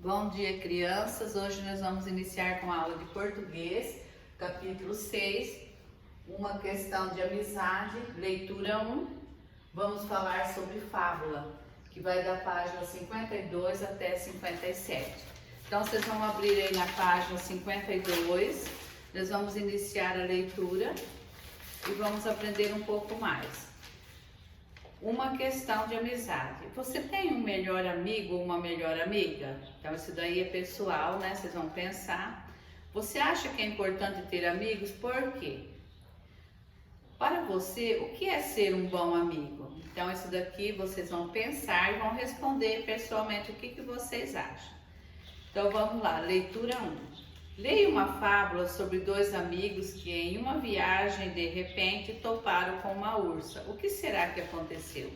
Bom dia, crianças. Hoje nós vamos iniciar com a aula de português, capítulo 6, uma questão de amizade, leitura 1. Vamos falar sobre fábula, que vai da página 52 até 57. Então, vocês vão abrir aí na página 52, nós vamos iniciar a leitura e vamos aprender um pouco mais. Uma questão de amizade. Você tem um melhor amigo ou uma melhor amiga? Então isso daí é pessoal, né? Vocês vão pensar. Você acha que é importante ter amigos? Por quê? Para você, o que é ser um bom amigo? Então isso daqui vocês vão pensar e vão responder pessoalmente o que vocês acham. Então vamos lá, leitura 1. Leia uma fábula sobre dois amigos que em uma viagem de repente toparam com uma ursa. O que será que aconteceu?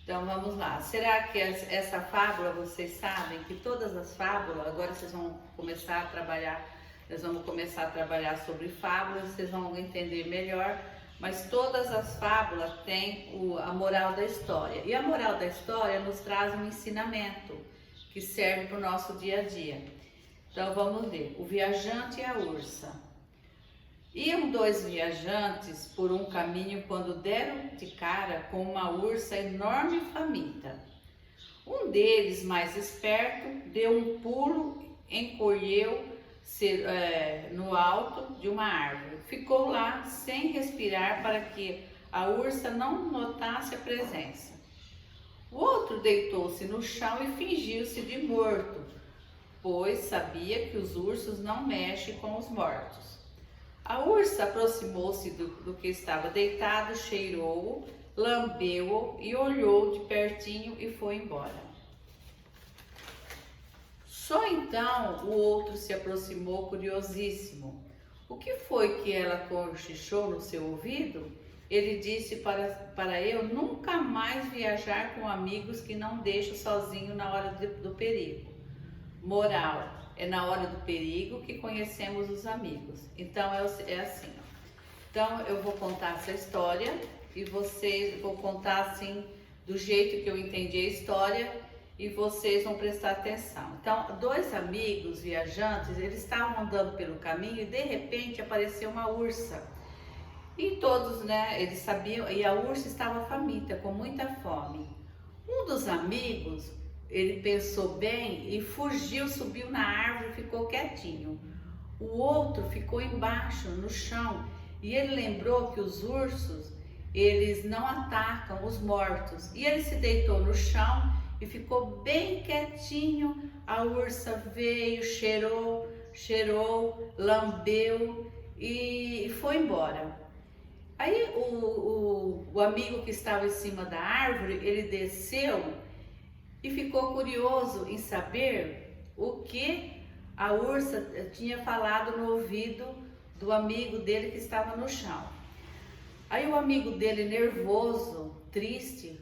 Então vamos lá. Será que essa fábula, vocês sabem que todas as fábulas, agora vocês vão começar a trabalhar, nós vamos começar a trabalhar sobre fábulas, vocês vão entender melhor, mas todas as fábulas têm a moral da história. E a moral da história nos traz um ensinamento que serve para o nosso dia a dia. Então vamos ler, o viajante e a ursa. Iam dois viajantes por um caminho quando deram de cara com uma ursa enorme e faminta. Um deles, mais esperto, deu um pulo, encolheu-se no alto de uma árvore. Ficou lá sem respirar para que a ursa não notasse a presença. O outro deitou-se no chão e fingiu-se de morto, pois sabia que os ursos não mexem com os mortos. A ursa aproximou-se do que estava deitado, cheirou-o, lambeu-o e olhou de pertinho e foi embora. Só então o outro se aproximou curiosíssimo. O que foi que ela cochichou no seu ouvido? Ele disse para eu nunca mais viajar com amigos que não deixo sozinho na hora do perigo. Moral, é na hora do perigo que conhecemos os amigos. Então é assim. Então eu vou contar essa história e vou contar assim do jeito que eu entendi a história e vocês vão prestar atenção. Então, dois amigos viajantes, eles estavam andando pelo caminho e de repente apareceu uma ursa. E todos, né, eles sabiam, e a ursa estava faminta, com muita fome. Um dos amigos, ele pensou bem e fugiu, subiu na árvore e ficou quietinho. O outro ficou embaixo, no chão, e ele lembrou que os ursos, eles não atacam os mortos. E ele se deitou no chão e ficou bem quietinho. A ursa veio, cheirou, lambeu e foi embora. Aí o amigo que estava em cima da árvore, ele desceu e ficou curioso em saber o que a ursa tinha falado no ouvido do amigo dele que estava no chão. Aí o amigo dele, nervoso, triste,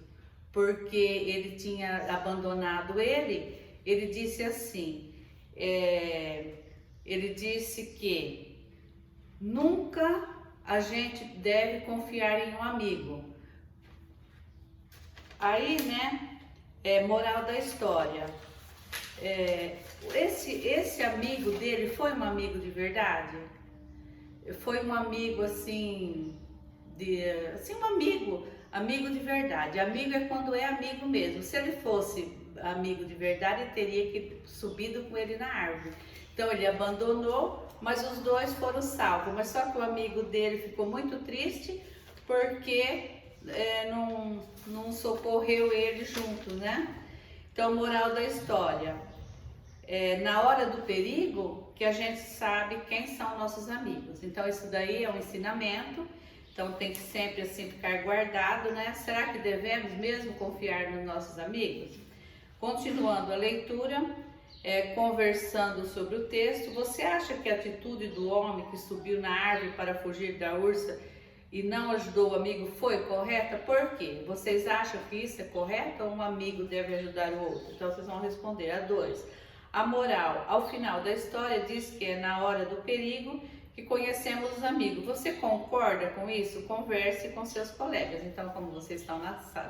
porque ele tinha abandonado ele disse assim, ele disse que nunca a gente deve confiar em um amigo. Aí, né? Moral da história, esse amigo dele foi um amigo de verdade? Foi um amigo assim, um amigo de verdade. Amigo é quando é amigo mesmo. Se ele fosse amigo de verdade, ele teria que subido com ele na árvore. Então ele abandonou, mas os dois foram salvos. Mas só que o amigo dele ficou muito triste porque não socorreu ele junto, né? Então, moral da história, na hora do perigo que a gente sabe quem são nossos amigos. Então, isso daí é um ensinamento, então tem que sempre assim ficar guardado, né? Será que devemos mesmo confiar nos nossos amigos? Continuando a leitura, conversando sobre o texto, você acha que a atitude do homem que subiu na árvore para fugir da ursa e não ajudou o amigo foi correta? Por quê? Vocês acham que isso é correto ou um amigo deve ajudar o outro? Então vocês vão responder a 2. A moral, ao final da história, diz que é na hora do perigo que conhecemos os amigos. Você concorda com isso? Converse com seus colegas. Então, como vocês estão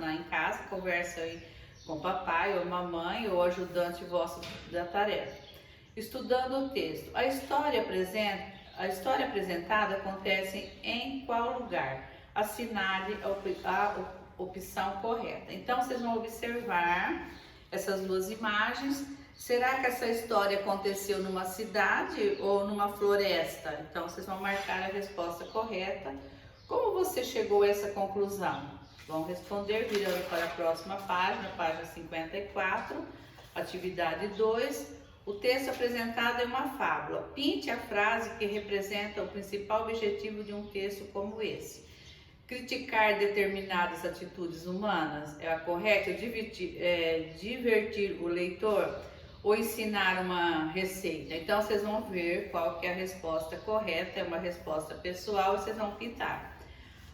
em casa, converse aí com papai ou mamãe ou ajudante vosso da tarefa. Estudando o texto. A história apresentada acontece em qual lugar? Assinale a opção correta. Então, vocês vão observar essas duas imagens. Será que essa história aconteceu numa cidade ou numa floresta? Então, vocês vão marcar a resposta correta. Como você chegou a essa conclusão? Vão responder virando para a próxima página, página 54, atividade 2. O texto apresentado é uma fábula. Pinte a frase que representa o principal objetivo de um texto como esse. Criticar determinadas atitudes humanas é a correta? Divertir o leitor ou ensinar uma receita? Então, vocês vão ver qual que é a resposta correta, é uma resposta pessoal e vocês vão pintar.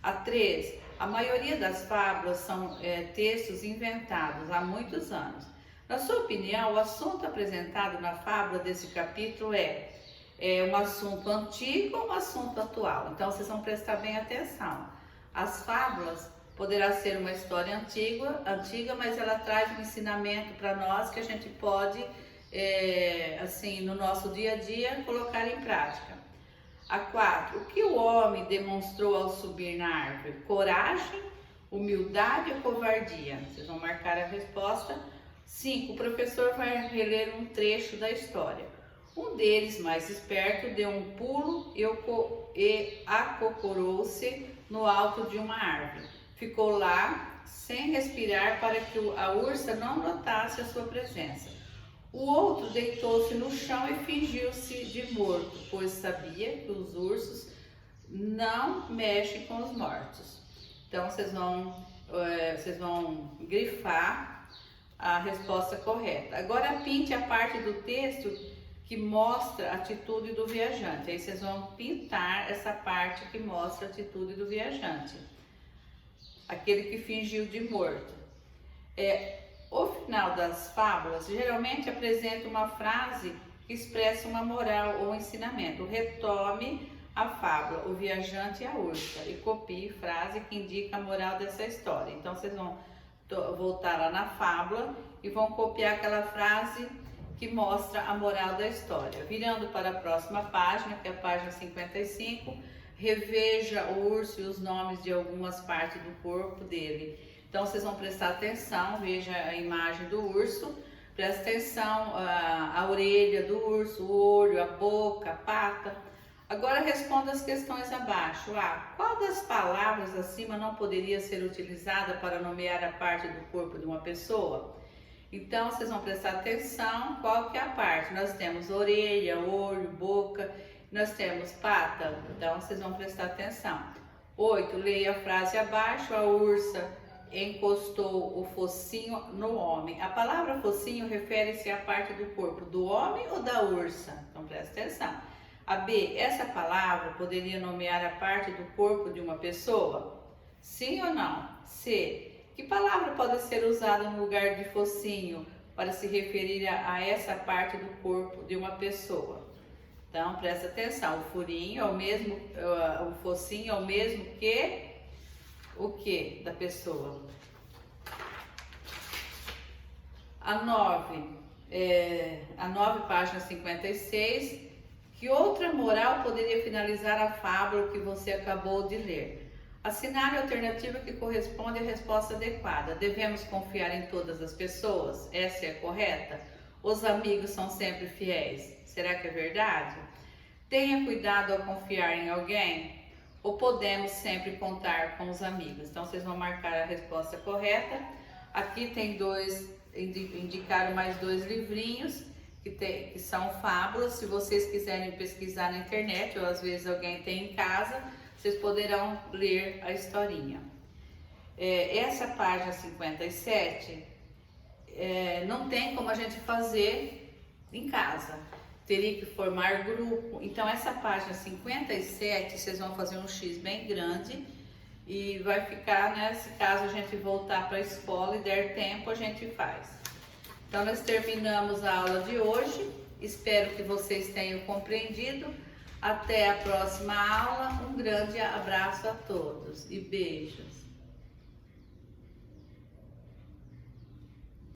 A 3. A maioria das fábulas são textos inventados há muitos anos. Na sua opinião, o assunto apresentado na fábula desse capítulo é um assunto antigo ou um assunto atual? Então, vocês vão prestar bem atenção. As fábulas poderá ser uma história antiga, mas ela traz um ensinamento para nós que a gente pode, assim, no nosso dia a dia, colocar em prática. A 4. O que o homem demonstrou ao subir na árvore? Coragem, humildade ou covardia? Vocês vão marcar a resposta. 5. O professor vai reler um trecho da história. Um deles, mais esperto, deu um pulo e acocorou-se no alto de uma árvore. Ficou lá, sem respirar, para que a ursa não notasse a sua presença. O outro deitou-se no chão e fingiu-se de morto, pois sabia que os ursos não mexem com os mortos. Então, vocês vão grifar a resposta correta. Agora, pinte a parte do texto que mostra a atitude do viajante. Aí, vocês vão pintar essa parte que mostra a atitude do viajante. Aquele que fingiu de morto. O final das fábulas geralmente apresenta uma frase que expressa uma moral ou ensinamento. Retome a fábula, o viajante e a ursa, e copie frase que indica a moral dessa história. Então, vocês vão voltar lá na fábula e vão copiar aquela frase que mostra a moral da história. Virando para a próxima página, que é a página 55, reveja o urso e os nomes de algumas partes do corpo dele. Então, vocês vão prestar atenção, veja a imagem do urso, presta atenção a orelha do urso, o olho, a boca, a pata. Agora responda as questões abaixo. Qual das palavras acima não poderia ser utilizada para nomear a parte do corpo de uma pessoa? Então, vocês vão prestar atenção qual que é a parte. Nós temos orelha, olho, boca, nós temos pata. Então, vocês vão prestar atenção. 8. Leia a frase abaixo. A ursa encostou o focinho no homem. A palavra focinho refere-se à parte do corpo do homem ou da ursa? Então presta atenção. A B, essa palavra poderia nomear a parte do corpo de uma pessoa? Sim ou não? C, que palavra pode ser usada no lugar de focinho para se referir a essa parte do corpo de uma pessoa? Então presta atenção. O furinho é o mesmo, o focinho é o mesmo que o que da pessoa? A 9, página 56, que outra moral poderia finalizar a fábula que você acabou de ler? Assinale a alternativa que corresponde à resposta adequada. Devemos confiar em todas as pessoas? Essa é a correta? Os amigos são sempre fiéis? Será que é verdade? Tenha cuidado ao confiar em alguém? Ou podemos sempre contar com os amigos? Então, vocês vão marcar a resposta correta. Aqui tem indicaram mais 2 livrinhos que são fábulas. Se vocês quiserem pesquisar na internet, ou às vezes alguém tem em casa, vocês poderão ler a historinha. Essa página 57 não tem como a gente fazer em casa. Teria que formar grupo. Então, essa página 57, vocês vão fazer um X bem grande e vai ficar, né? Se caso a gente voltar para a escola e der tempo, a gente faz. Então, nós terminamos a aula de hoje. Espero que vocês tenham compreendido. Até a próxima aula. Um grande abraço a todos e beijos.